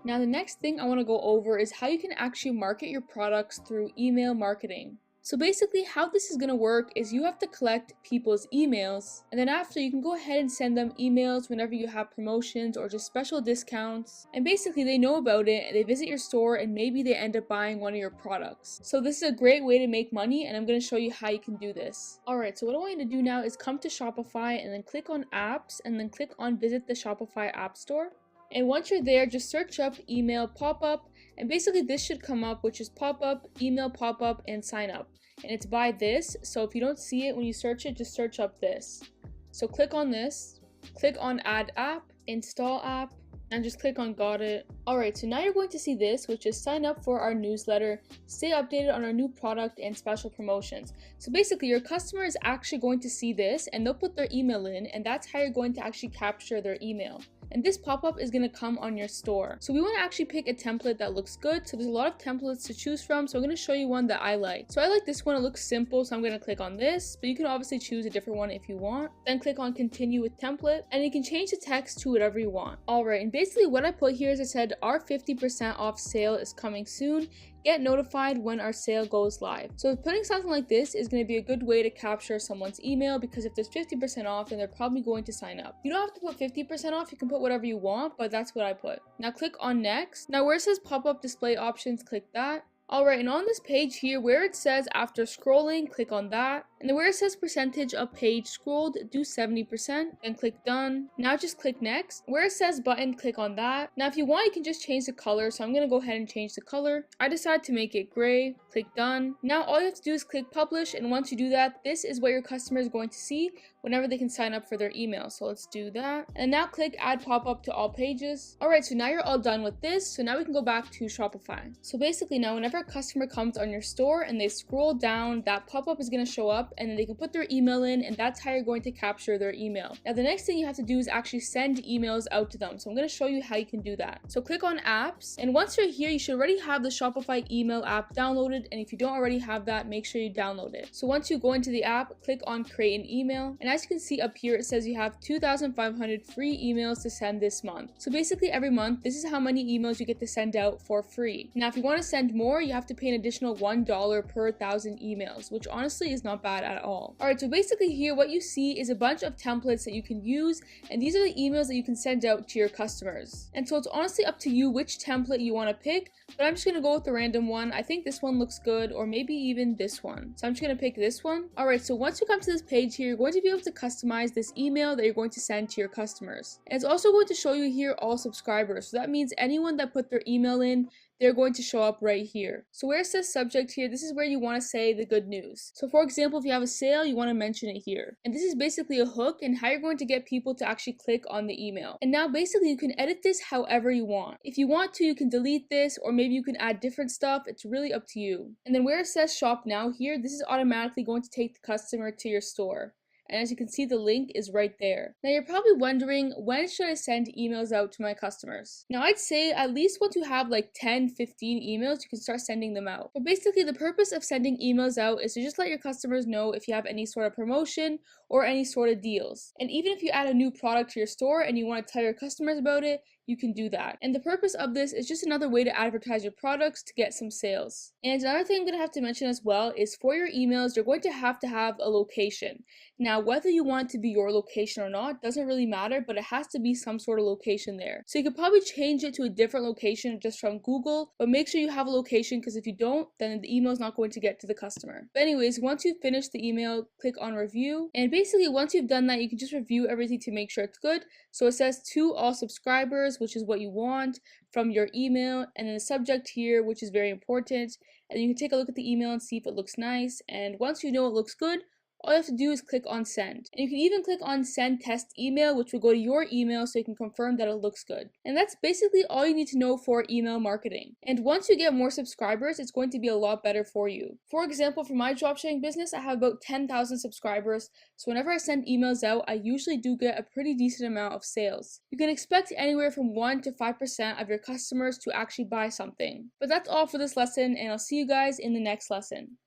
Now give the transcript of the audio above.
Now the next thing I want to go over is how you can actually market your products through email marketing. So basically how this is going to work is you have to collect people's emails, and then after you can go ahead and send them emails whenever you have promotions or just special discounts, and basically they know about it and they visit your store and maybe they end up buying one of your products. So this is a great way to make money, and I'm going to show you how you can do this. Alright, so what I want you to do now is come to Shopify and then click on apps and then click on visit the Shopify app store. And once you're there, just search up email pop-up, and basically this should come up, which is pop-up, email pop-up, and sign up. And it's by this, so if you don't see it when you search it, just search up this. So click on this, click on add app, install app, and just click on got it. Alright, so now you're going to see this, which is sign up for our newsletter, stay updated on our new product and special promotions. So basically your customer is actually going to see this and they'll put their email in, and that's how you're going to actually capture their email. And this pop-up is going to come on your store. So we want to actually pick a template that looks good. So there's a lot of templates to choose from, so I'm going to show you one that I like. So I like this one, it looks simple, so I'm going to click on this, but you can obviously choose a different one if you want. Then click on continue with template, and you can change the text to whatever you want. Alright, and basically what I put here is I said our 50% off sale is coming soon. Get notified when our sale goes live. So putting something like this is going to be a good way to capture someone's email, because if there's 50% off, then they're probably going to sign up. You don't have to put 50% off, you can put whatever you want, but that's what I put. Now click on next. Now where it says pop-up display options, click that. Alright, and on this page here, where it says after scrolling, click on that. And then where it says percentage of page scrolled, do 70%, then click done. Now just click next. Where it says button, click on that. Now if you want, you can just change the color, so I'm going to go ahead and change the color. I decided to make it gray, click done. Now all you have to do is click publish, and once you do that, this is what your customer is going to see whenever they can sign up for their email. So let's do that. And now click add pop-up to all pages. Alright, so now you're all done with this, so now we can go back to Shopify. So basically now whenever a customer comes on your store and they scroll down, that pop-up is going to show up, and then they can put their email in, and that's how you're going to capture their email. Now the next thing you have to do is actually send emails out to them, so I'm going to show you how you can do that. So click on apps, and once you're here, you should already have the Shopify email app downloaded, and if you don't already have that, make sure you download it. So once you go into the app, click on create an email, and as you can see up here, it says you have 2,500 free emails to send this month. So basically every month, this is how many emails you get to send out for free. Now if you want to send more, you have to pay an additional $1 per 1,000 emails, which honestly is not bad at all. Alright, so basically here what you see is a bunch of templates that you can use, and these are the emails that you can send out to your customers. And so it's honestly up to you which template you want to pick, but I'm just going to go with the random one. I think this one looks good, or maybe even this one. So I'm just going to pick this one. Alright, so once you come to this page here, you're going to be able to customize this email that you're going to send to your customers. And it's also going to show you here all subscribers. So that means anyone that put their email in, they're going to show up right here. So where it says subject here, this is where you want to say the good news. So for example, if you have a sale, you want to mention it here. And this is basically a hook and how you're going to get people to actually click on the email. And now basically you can edit this however you want. If you want to, you can delete this, or maybe you can add different stuff. It's really up to you. And then where it says shop now here, this is automatically going to take the customer to your store. And as you can see, the link is right there. Now you're probably wondering, when should I send emails out to my customers? Now I'd say at least once you have like 10, 15 emails, you can start sending them out. But basically the purpose of sending emails out is to just let your customers know if you have any sort of promotion or any sort of deals. And even if you add a new product to your store and you want to tell your customers about it, you can do that. And the purpose of this is just another way to advertise your products to get some sales. And another thing I'm going to have to mention as well is for your emails, you're going to have a location. Now, whether you want it to be your location or not doesn't really matter, but it has to be some sort of location there. So you could probably change it to a different location just from Google, but make sure you have a location, because if you don't, then the email is not going to get to the customer. But anyways, once you've finished the email, click on review. And basically once you've done that, you can just review everything to make sure it's good. So it says to all subscribers, which is what you want from your email, and then the subject here, which is very important. And you can take a look at the email and see if it looks nice. And once you know it looks good, all you have to do is click on send. And you can even click on send test email, which will go to your email so you can confirm that it looks good. And that's basically all you need to know for email marketing. And once you get more subscribers, it's going to be a lot better for you. For example, for my dropshipping business, I have about 10,000 subscribers. So whenever I send emails out, I usually do get a pretty decent amount of sales. You can expect anywhere from 1 to 5% of your customers to actually buy something. But that's all for this lesson, and I'll see you guys in the next lesson.